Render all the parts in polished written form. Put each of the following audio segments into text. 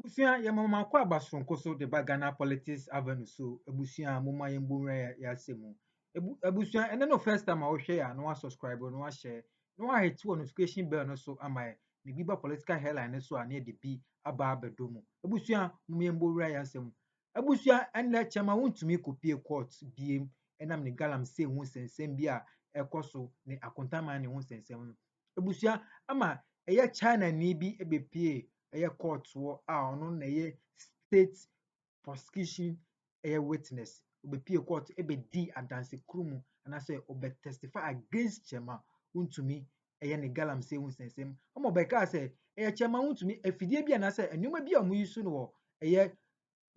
Ebusia ya mama kwa abasonko so the Ghana politics avenue so ebusia mama yembo ya semu. Ebusia and then no first time I will share no subscribe no share no hit notification bell no so am I the biba political headline so near the B aba bedomo. Ebusia mumyembo ya semu. Ebusia and let chama Wontumi kopie court biem enam ne galam say won sensem bia ekoso ne akontaman ne won sensem. Ebusia ama eye China ni bi ebepie a court war on a state prosecution a witness be court ebe di adanse krumu and I say obe testify against Chema Wontumi a ne galam say won sensem omo beka say a Chema Wontumi afidie bia na say enuma bia omo yisu no a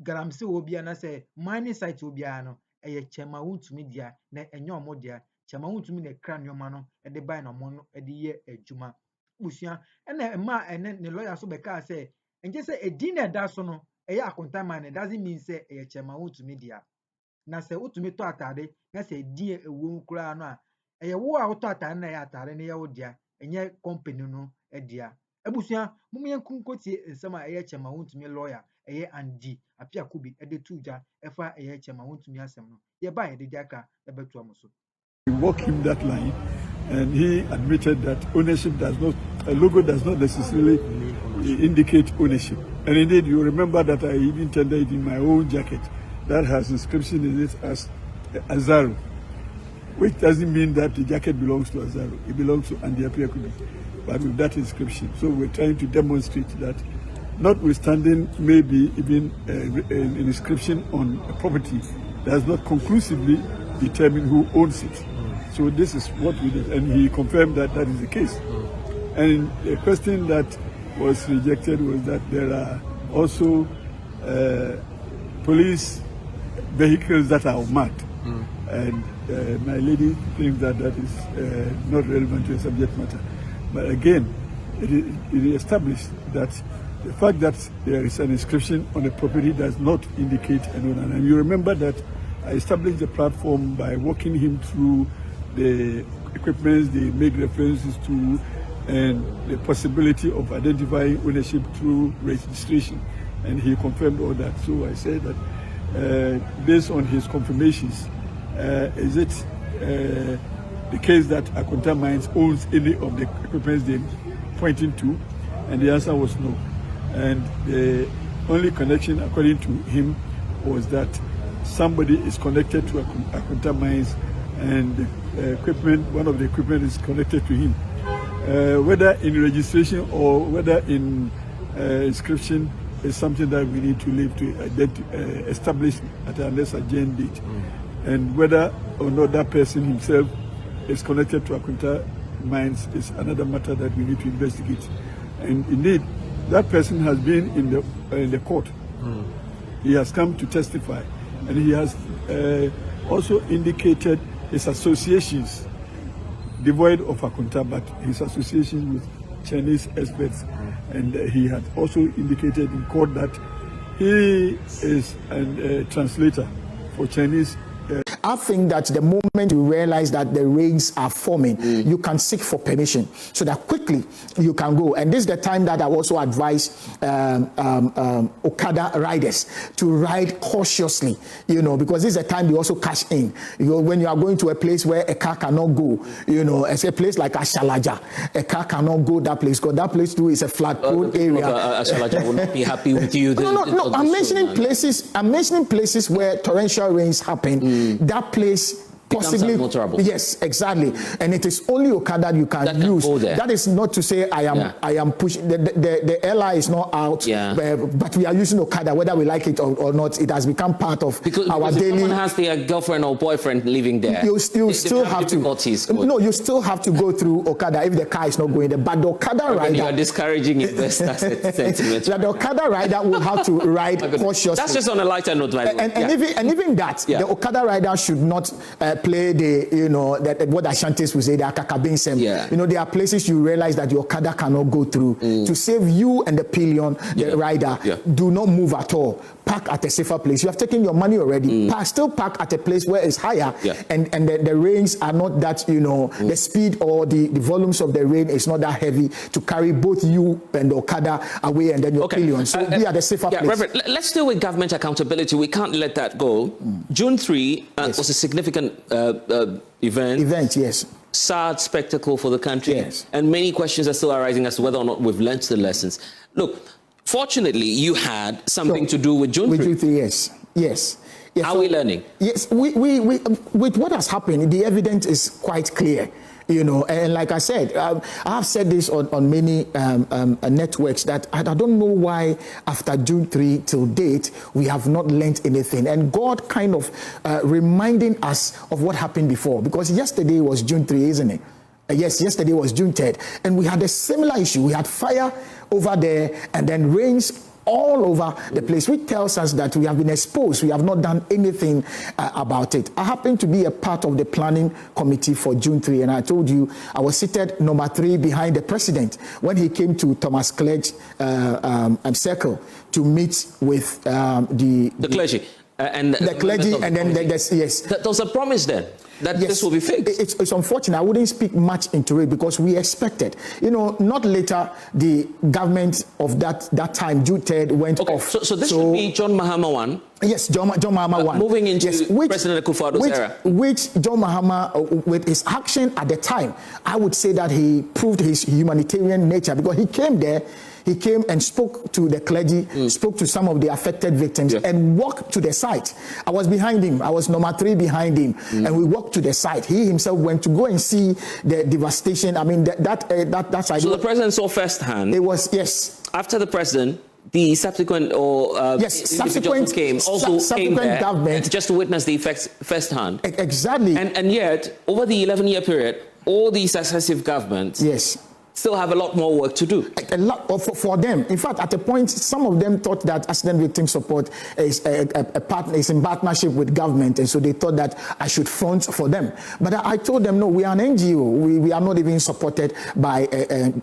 galam say obi na say mining site obi no a Chema Wontumi dia na enyo omo dia Chema Wontumi ne kra nyoma no e de bai na omo no e de ye adwuma busia ena ma ene ne lawyer so beka say enje say edin da so no eya akonta man it doesn't mean say eye Chema Wontumi dia na say Wontumi to atade na say edin ewo nkura no a eye wo a to atade na ya atade ne ye wo dia enye company no e dia abusia mumyen kunkotie nsema eye Chema Wontumi lawyer eye andi apia kubi e de tuja efa eye Chema Wontumi asem no ye ba ye de diaka e betu amoso. We walk him that line, and he admitted that ownership does not, a logo does not necessarily indicate ownership. And indeed, you remember that I even tendered in my own jacket that has inscription in it as Azaro, which doesn't mean that the jacket belongs to Azaro. It belongs to Andy Apiakubi, but with that inscription. So we're trying to demonstrate that, notwithstanding maybe even an inscription on a property, does not conclusively determine who owns it. So this is what we did, and he confirmed that that is the case. And the question that was rejected was that there are also police vehicles that are marked. And my lady thinks that that is not relevant to the subject matter. But again, it is established that the fact that there is an inscription on a property does not indicate an owner. And you remember that I established the platform by walking him through the equipment they make references to and the possibility of identifying ownership through registration. And he confirmed all that. So I said that based on his confirmations, is it the case that Akonta Mines owns any of the equipment they're pointing to? And the answer was no. And the only connection, according to him, was that somebody is connected to Akonta Mines, and the equipment, one of the equipment is connected to him. Whether in registration or whether in inscription is something that we need to leave to establish at a lesser date. And whether or not that person himself is connected to Akonta Mines is another matter that we need to investigate. And indeed, that person has been in the court. He has come to testify, and he has also indicated his associations, devoid of Akonta, but his associations with Chinese experts. And he had also indicated in court that he is a translator for Chinese. I think that the moment you realize that the rains are forming, you can seek for permission so that quickly you can go. And this is the time that I also advise Okada riders to ride cautiously, you know, because this is the time they also cash in. When you are going to a place where a car cannot go, you know, as a place like Ashalaja, a car cannot go that place because that place too is a flat road area. Ashalaja will not be happy with you. No. I'm mentioning places. I'm mentioning places where torrential rains happen. That place possibly more trouble. Yes, exactly. And it is only Okada you can use. That is not to say I am pushing the LI is not out, but we are using Okada whether we like it or not. It has become part of our daily. If someone has their girlfriend or boyfriend living there, you still have to. No, you still have to go through Okada if the car is not going there. But the Okada rider, you are discouraging investors. Sentiment. The Okada rider will have to ride cautiously. That's just on a lighter note, by the way. And even that, the Okada rider should not play the, you know, that what Ashantis will say, the Akakabinsem. You know, there are places you realize that your Okada cannot go through. To save you and the pillion, the rider, do not move at all. park at a safer place. You have taken your money already. Still park at a place where it's higher, and the rains are not that, the speed or the volumes of the rain is not that heavy to carry both you and the Okada away and then your pillion. So be at a safer place. Reverend, let's deal with government accountability. We can't let that go. June 3 was a significant event. Yes. Sad spectacle for the country. Yes. And many questions are still arising as to whether or not we've learnt the lessons. Look, fortunately, you had something to do with June 3. With June 3, yes. Yes. How are we learning? Yes, we with what has happened, the evidence is quite clear. And like I said, I have said this on many networks that I don't know why after June 3 till date, we have not learned anything. And God kind of reminding us of what happened before, because yesterday was June 3, isn't it? Yes, yesterday was June 3rd. And we had a similar issue. We had fire over there and then rains all over the place, which tells us that we have been exposed. We have not done anything about it. I happen to be a part of the planning committee for June 3, and I told you I was seated number 3 behind the president when he came to Thomas Clegg circle to meet with the clergy. And the clergy, and then yes. There was a promise then that this will be fixed. It's unfortunate. I wouldn't speak much into it because we expected. Not later, the government of that time, June 3rd, went off. So this should be John Mahama 1. Yes, John Mahama 1. Moving into President Akufo-Addo's era. Which John Mahama, with his action at the time, I would say that he proved his humanitarian nature, because he came there. He came and spoke to the clergy, spoke to some of the affected victims, and walked to the site. I was behind him. I was number 3 behind him, and we walked to the site. He himself went to go and see the devastation. I mean, that side. So the president saw firsthand. It was, yes. After the president, the subsequent subsequent government just to witness the effects firsthand. Exactly. And yet, over the 11-year period, all these successive governments still have a lot more work to do. A lot for them. In fact, at a point, some of them thought that accident victim support is is in partnership with government, and so they thought that I should front for them. But I told them, no, we are an NGO. We are not even supported by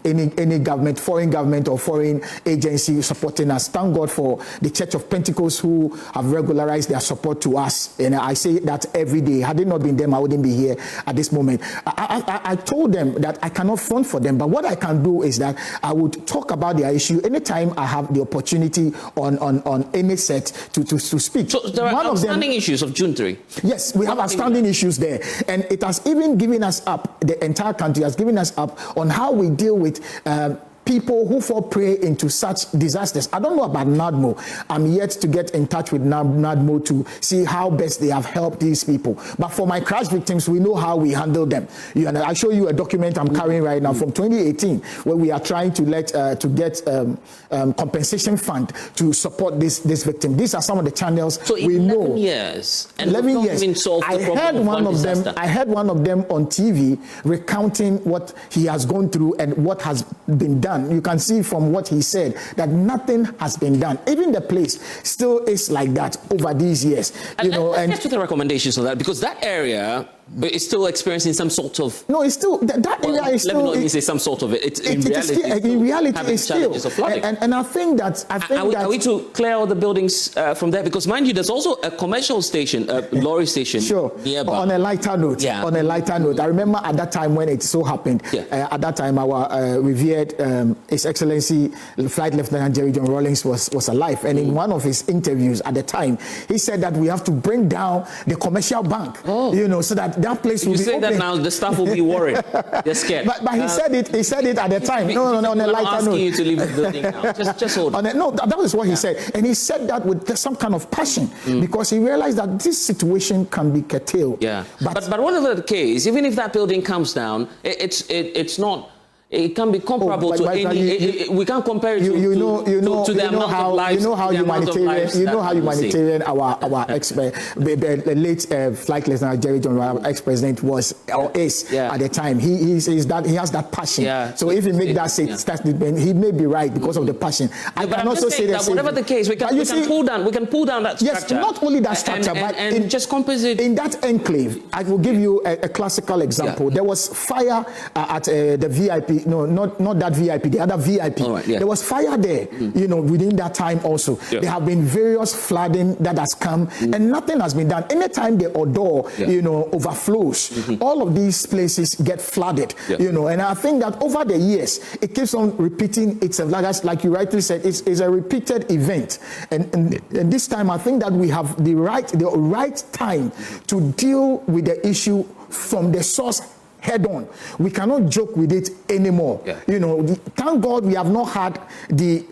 any government, foreign government or foreign agency supporting us. Thank God for the Church of Pentecost, who have regularized their support to us. And I say that every day. Had it not been them, I wouldn't be here at this moment. I told them that I cannot front for them, but what I can do is that I would talk about their issue anytime I have the opportunity on any set to speak. So there are outstanding issues of June 3. Yes, we have outstanding issues there, and it has even given us up. The entire country has given us up on how we deal with people who fall prey into such disasters. I don't know about NADMO. I'm yet to get in touch with NADMO to see how best they have helped these people. But for my crash victims, we know how we handle them. I'll show you a document I'm carrying right now from 2018, where we are trying to get compensation fund to support this victim. These are some of the channels we know. 11 years. And 11 years. I heard one of them on TV recounting what he has gone through and what has been done. You can see from what he said that nothing has been done. Even the place still is like that over these years. Let's get to the recommendations on that, because that area is still experiencing some sort of... No, it's still... That area is still... Let me not even say some sort of it. In reality, it's still... And I think that... Are we to clear all the buildings from there? Because, mind you, there's also a commercial station, a lorry station nearby. On a lighter note. On a lighter note. I remember at that time when it so happened, at that time our revered His Excellency Flight Lieutenant Jerry John Rawlings was alive. And in one of his interviews at the time, he said that we have to bring down the commercial bank, so that place will be open. You say that now, the staff will be worried. They're scared. But he said it at the time. No, on a lighter note. I'm asking you to leave the building now. Just hold on. That was what he said. And he said that with some kind of passion, because he realized that this situation can be curtailed. Yeah. But whatever the case, even if that building comes down, it's not... It can be comparable to any. We can't compare it to the amount of lives. You know how humanitarian our expert, the late Flight Lieutenant Jerry John, our ex-president, was or is at the time. He has that passion. Yeah. So if he make that statement, he may be right because of the passion. I can also say that whatever the case, we can pull down that structure. Yes, not only that structure, but just compensate. In that enclave, I will give you a classical example. There was fire at the VIP sorry, no, not that VIP, the other VIP. Right, yeah. There was fire there, within that time also. Yeah. There have been various flooding that has come, and nothing has been done. Anytime the Odo, overflows, all of these places get flooded, and I think that over the years, it keeps on repeating itself. Like you rightly said, it's a repeated event. And this time, I think that we have the right time to deal with the issue from the source head on. We cannot joke with it anymore. Yeah. Thank God we have not had the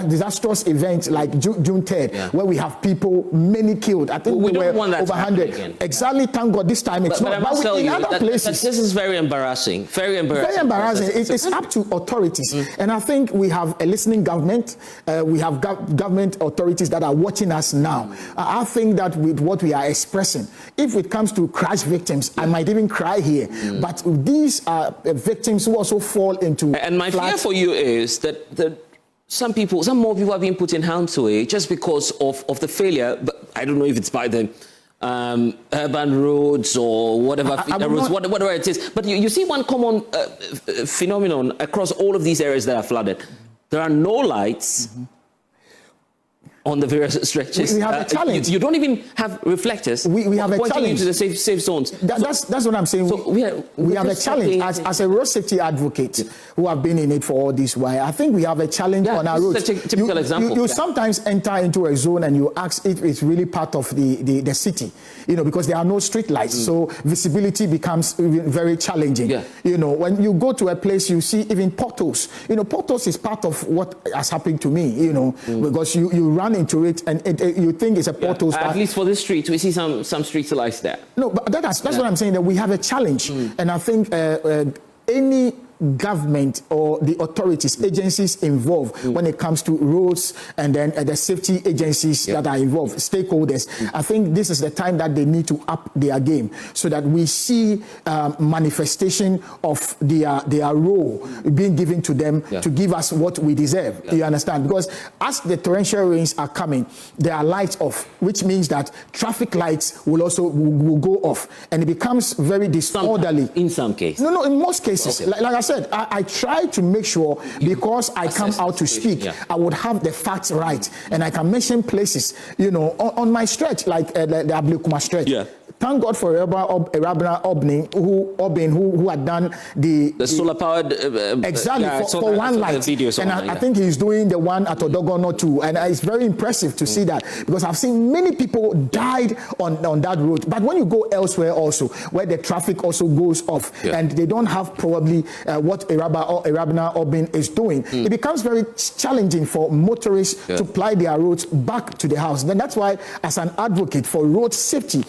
disastrous event like June 3rd, where we have people, many killed. I think we were over 100. Exactly, thank God this time it's not. But I must tell you that places, this is very embarrassing. Very embarrassing. Very embarrassing. It's up to authorities. And I think we have a listening government. We have government authorities that are watching us now. I think that with what we are expressing, if it comes to crash victims, I might even cry here. But these are victims who also fall into... And my fear for you is that some more people are being put in harm's way just because of the failure. But I don't know if it's by the urban roads or whatever, whatever it is. But you see one common phenomenon across all of these areas that are flooded. There are no lights on the various stretches. We have a challenge. You don't even have reflectors. We have a pointing challenge. into the safe zones. That's what I'm saying. So we have a challenge as a road safety advocate who have been in it for all this while. I think we have a challenge on our roads. This is a typical example. You sometimes enter into a zone and you ask if it's really part of the city, because there are no street lights. So visibility becomes very challenging. Yeah. When you go to a place, you see even potholes. Potholes is part of what has happened to me, because you run into it and you think it's a pothole. At least for this street, we see some street lights there. No, but that's what I'm saying, that we have a challenge. And I think any government or the authorities, agencies involved when it comes to roads, and then the safety agencies that are involved, stakeholders, I think this is the time that they need to up their game so that we see manifestation of their role being given to them to give us what we deserve. You understand? Because as the torrential rains are coming, there are lights off, which means that traffic lights will also go off, and it becomes very disorderly. In some cases. No, in most cases. Okay. Like I said, I try to make sure, because I come out to speak, I would have the facts right, and I can mention places, on my stretch, like the Ablekuma stretch. Yeah. Thank God for Erabna Obin, who had done the solar powered for one light, and I think he's doing the one at Odogono too, and it's very impressive to see that, because I've seen many people died on that road. But when you go elsewhere also, where the traffic also goes off, and they don't have probably what Erabna Obin is doing, it becomes very challenging for motorists to ply their roads back to the house. Then that's why, as an advocate for road safety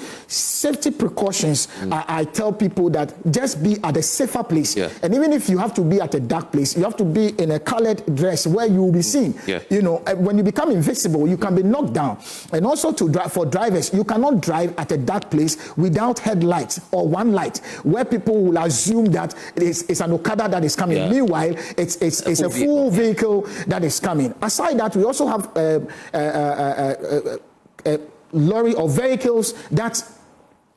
precautions, I tell people that just be at a safer place. And even if you have to be at a dark place, you have to be in a colored dress where you will be seen. When you become invisible, you can be knocked down. And also for drivers, you cannot drive at a dark place without headlights or one light, where people will assume that it's an Okada that is coming. Meanwhile, it's a full vehicle that is coming. Aside that, we also have lorry or vehicles that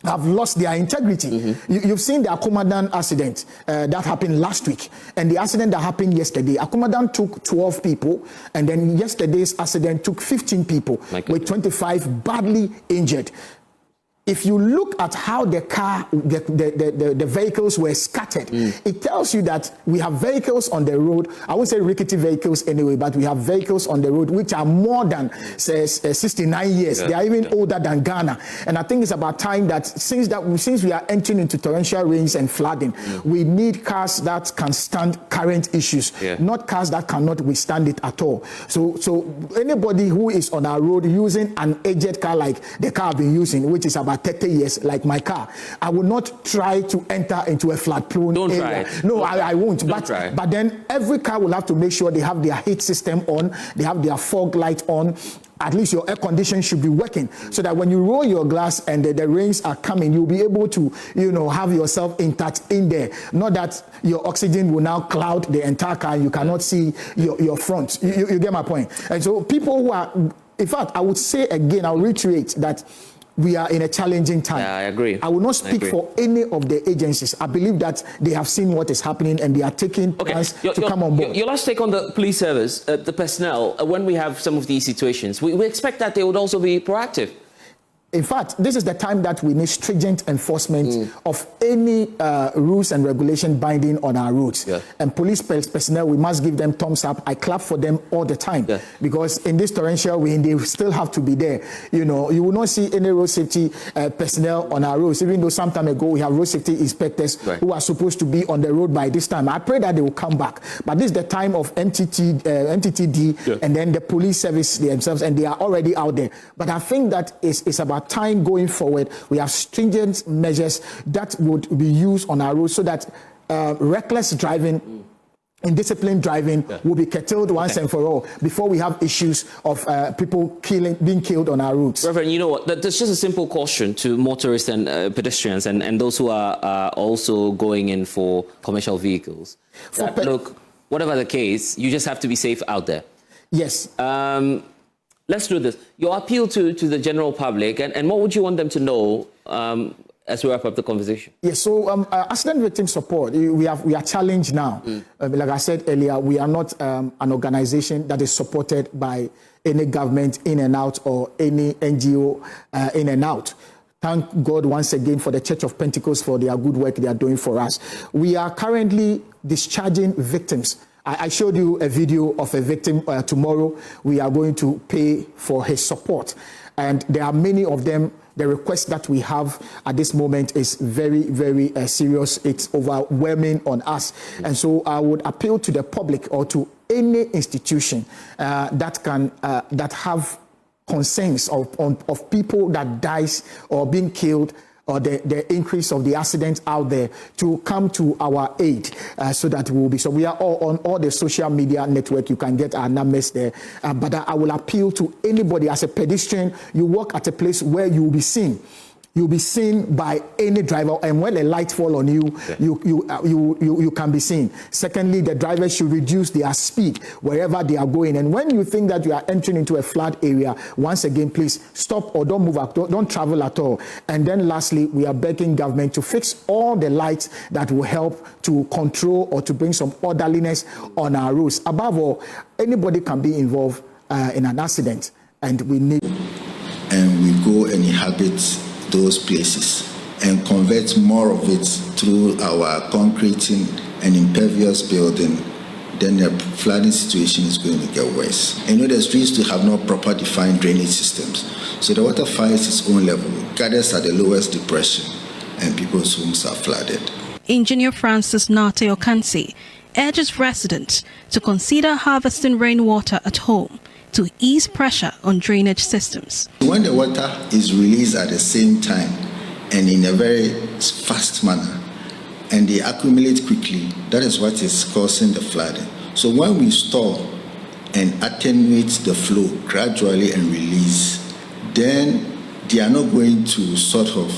have lost their integrity. You've seen the Akumadan accident that happened last week, and the accident that happened yesterday. Akumadan took 12 people, and then yesterday's accident took 15 people, with 25 badly injured. If you look at how the vehicles were scattered, it tells you that we have vehicles on the road. I won't say rickety vehicles anyway, but we have vehicles on the road which are more than 69 years. They are even older than Ghana. And I think it's about time that since we are entering into torrential rains and flooding, we need cars that can stand current issues, not cars that cannot withstand it at all. So anybody who is on our road using an aged car like the car I've been using, which is about 30 years, like my car, I will not try to enter into a flood-prone area. No, I won't. But then every car will have to make sure they have their heat system on, they have their fog light on. At least your air conditioning should be working, so that when you roll your glass and the rains are coming, you'll be able to, have yourself intact in there. Not that your oxygen will now cloud the entire car and you cannot see your front. You get my point? And so people who are, in fact, I would say again, I'll reiterate that we are in a challenging time. Yeah, I agree. I will not speak for any of the agencies. I believe that they have seen what is happening and they are taking plans to come on board. Your last take on the police service, the personnel, when we have some of these situations, we expect that they would also be proactive. In fact, this is the time that we need stringent enforcement of any rules and regulation binding on our roads. Yeah. And police personnel, we must give them thumbs up. I clap for them all the time because in this torrential rain, they still have to be there. You know, you will not see any road safety personnel on our roads, even though some time ago we have road safety inspectors who are supposed to be on the road by this time. I pray that they will come back. But this is the time of MTTD and then the police service themselves, and they are already out there. But I think that it's about time going forward. We have stringent measures that would be used on our roads so that reckless driving, indisciplined driving will be curtailed once and for all before we have issues of people being killed on our roads. Reverend, you know what? There's just a simple caution to motorists and pedestrians and those who are also going in for commercial vehicles. Look, whatever the case, you just have to be safe out there. Yes. Let's do this. Your appeal to the general public, and what would you want them to know as we wrap up the conversation? Yes, so accident victim support, we are challenged now. Like I said earlier, we are not an organization that is supported by any government in and out or any NGO in and out. Thank God once again for the Church of Pentecost for their good work they are doing for us. We are currently discharging victims. I showed you a video of a victim tomorrow. We are going to pay for his support. And there are many of them. The request that we have at this moment is very, very serious. It's overwhelming on us. And so I would appeal to the public or to any institution that have concerns of people that dies or being killed, or the increase of the accidents out there, to come to our aid so that we will be. So we are all on all the social media network. You can get our numbers there. But I will appeal to anybody as a pedestrian. You walk at a place where you will be seen. You'll be seen by any driver, and when a light fall on you, you can be seen. Secondly, the drivers should reduce their speed wherever they are going. And when you think that you are entering into a flood area, once again, please stop or don't move up, don't travel at all. And then lastly, we are begging government to fix all the lights that will help to control or to bring some orderliness on our roads. Above all, anybody can be involved in an accident, and we need. And we go and inhabit those places and convert more of it through our concreting and impervious building, then the flooding situation is going to get worse. And the streets to have no proper defined drainage systems. So the water finds its own level, gathers at the lowest depression, and people's homes are flooded. Engineer Francis Nate Okansi urges residents to consider harvesting rainwater at home to ease pressure on drainage systems. When the water is released at the same time and in a very fast manner, and they accumulate quickly, that is what is causing the flooding. So when we store and attenuate the flow gradually and release, then they are not going to sort of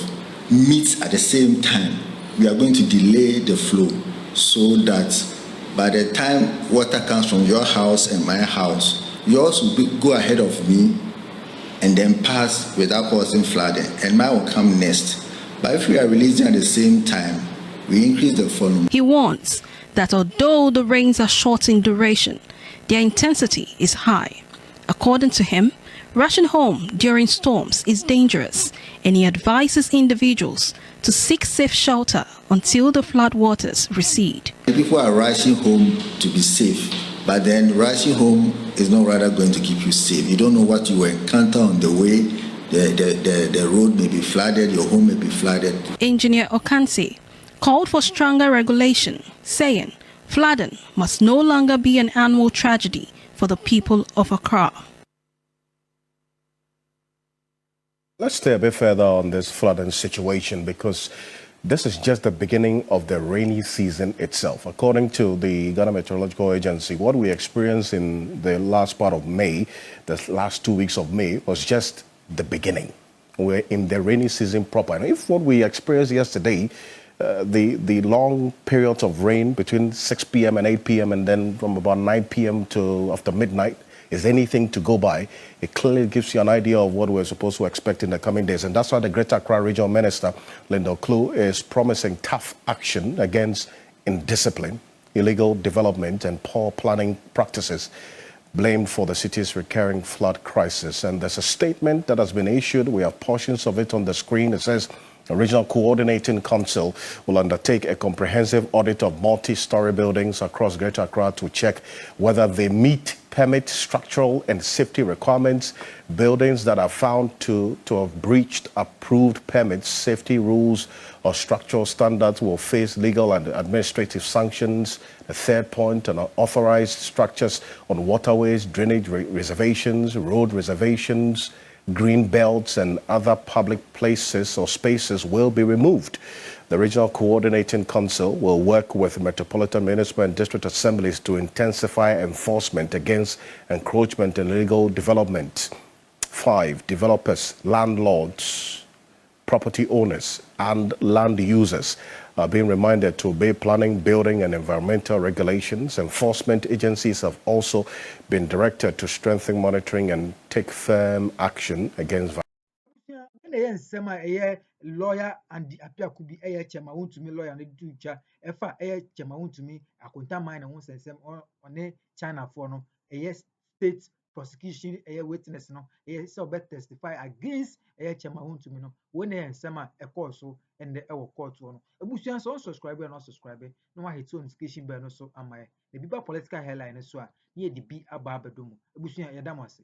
meet at the same time. We are going to delay the flow so that by the time water comes from your house and my house, yours will go ahead of me and then pass without causing flooding, and mine will come next. But if we are releasing at the same time, we increase the volume. He warns that although the rains are short in duration, their intensity is high. According to him, rushing home during storms is dangerous, and he advises individuals to seek safe shelter until the flood waters recede. People are rushing home to be safe, but then rushing home is not rather going to keep you safe. You don't know what you will encounter on the way. The road may be flooded, your home may be flooded. Engineer Okansi called for stronger regulation, saying flooding must no longer be an annual tragedy for the people of Accra. Let's stay a bit further on this flooding situation, because this is just the beginning of the rainy season itself. According to the Ghana Meteorological Agency, what we experienced in the last part of May, the last 2 weeks of May, was just the beginning. We're in the rainy season proper. And if what we experienced yesterday the long periods of rain between 6 p.m. and 8 p.m. and then from about 9 p.m. to after midnight is anything to go by. It clearly gives you an idea of what we're supposed to expect in the coming days. And that's why the Greater Accra Regional Minister, Linda Klu, is promising tough action against indiscipline, illegal development and poor planning practices blamed for the city's recurring flood crisis. And there's a statement that has been issued. We have portions of it on the screen. It says, the Regional Coordinating Council will undertake a comprehensive audit of multi-story buildings across Greater Accra to check whether they meet permit, structural and safety requirements. Buildings that are found to have breached approved permits, safety rules or structural standards will face legal and administrative sanctions. The third point, unauthorized structures on waterways, drainage reservations, road reservations, green belts and other public places or spaces will be removed. The Regional Coordinating Council will work with Metropolitan Municipal and District Assemblies to intensify enforcement against encroachment and illegal development. 5. Developers, landlords, property owners and land users are being reminded to obey planning, building and environmental regulations. Enforcement agencies have also been directed to strengthen monitoring and take firm action against lawyer and the appear could be a chema Wontumi lawyer and do cha efa chema Wontumi akonta mine and once and on a China for no a state prosecution a witness no a so bet testify against a chema Wontumi no when a sema a course so and the court one ebusuan so subscriber no subscriber no hit notification bell no so am I the people political headline so near the be ababa domo ebusuan yadamase